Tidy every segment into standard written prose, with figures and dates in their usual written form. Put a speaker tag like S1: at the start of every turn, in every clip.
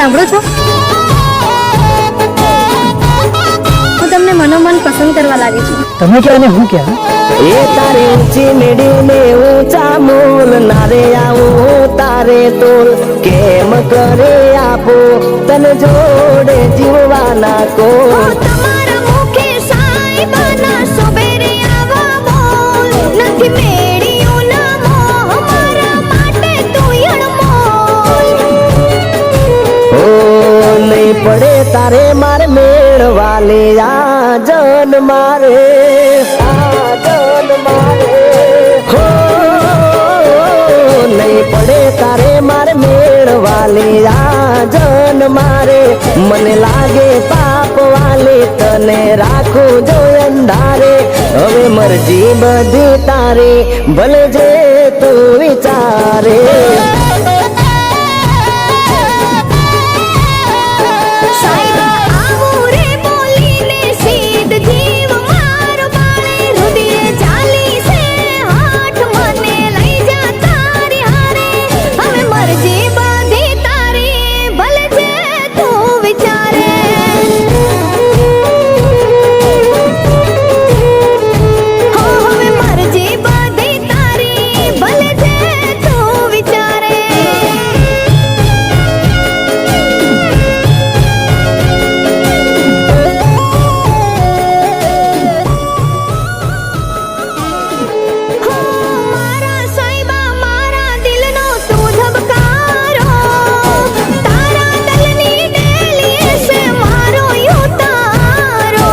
S1: સાંભળો છો? હું તમને મનોમન પસંદ કરવા લાગી છું.
S2: તમે ક્યાં ને હું ક્યાં?
S3: એ તારે ઊંચી મેડીને ઊંચા મોલ નારે આવું તારે તોલ કેમ કરે આપો તને જોડે જીવવાના કોલ.
S4: તમારા મુખે સાઈબાના સોબેરે આવા બોલ નથી મેળ્યું ના મોહ મારા માટે તું અણમોલ.
S3: ઓ નહીં પડે તારે મારે મેળવાલે આ જન મારે હો નહીં પડે તારે મારે મેળવાલે આ જન મારે. મને લાગે પાપ વાલે તને રાખું જો અંધારે. હવે મરજી બધી તારી ભલે જે તું વિચારે.
S4: સાઈબા આવું રે બોલીને સીધ જીવ મારો બાળે રુધિરે ચાલી છે હાથ મને લઈ જા તારી હારે. હવે મરજી બધી તારી ભલે જે તું વિચારે. હો હવે મરજી બધી તારી ભલે જે તું વિચારે. મારા સાઈબા મારા દિલનો તું ધબકારો તારા દલની ડેલી છે મારો યુતારો.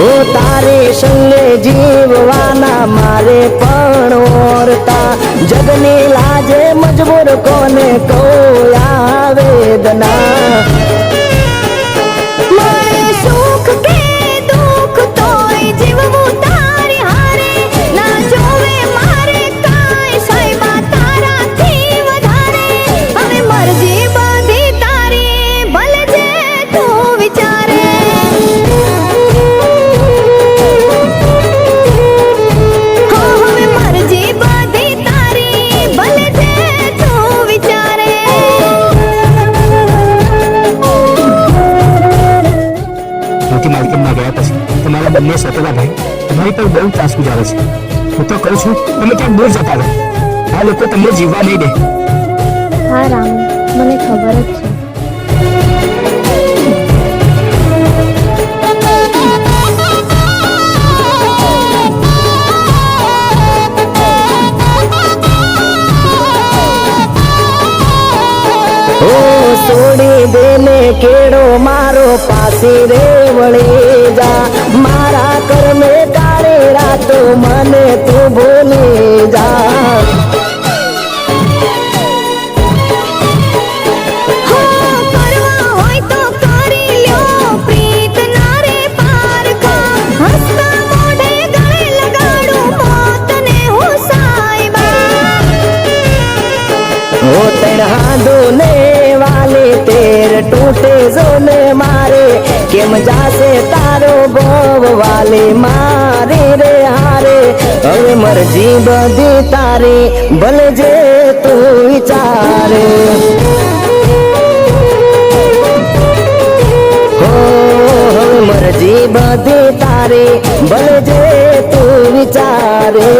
S3: ઓ તારે સંગે જીવવાના મારે પણ ઓરતા જગની લાજે મજબૂર કોને કોઈ આ વેદના.
S4: મારે સુખ કે દુઃખ તોય જીવવું તારી હારે. ના જોવે મારે કાંઈ સાઈબા તારાથી વધારે. હવે મરજી બધી તારી ભલે જે તું વિચારે. હો હવે મરજી બધી તારી ભલે જે તું વિચારે.
S2: મોટી માલકીનમાં ગયા પછી તમારા બંને સતેલા ભાઈ તમારી પર બહુ ત્રાસ ગુજારે છે. હું તો કહું છું તમે ક્યાંક દૂર જતા રહો. આ લોકો તમને જીવવા નહીં દે.
S1: હા રામ, મને ખબર જ છે.
S3: ઓ છોડી દેને કેડો મારો પાસી રે વળી જા. મારા કર્મે કાળે રાતો મને તું ભૂલી જા.
S4: હો કરવા હોય તો કરી લ્યો પ્રીત ના રે પારખા. હસતા મોઢે ગળે લગાડું મોતને હું સાઈબા.
S3: ઓ તણહાદો ને વાલે તેર ટૂટે જો ને મારે કેમ જાશે તારો ભવ વાલે મારે રે હારે. હવે મરજી બધી તારી ભલે જે તું વિચારે. હો હવે મરજી બધી તારી ભલે જે તું વિચારે.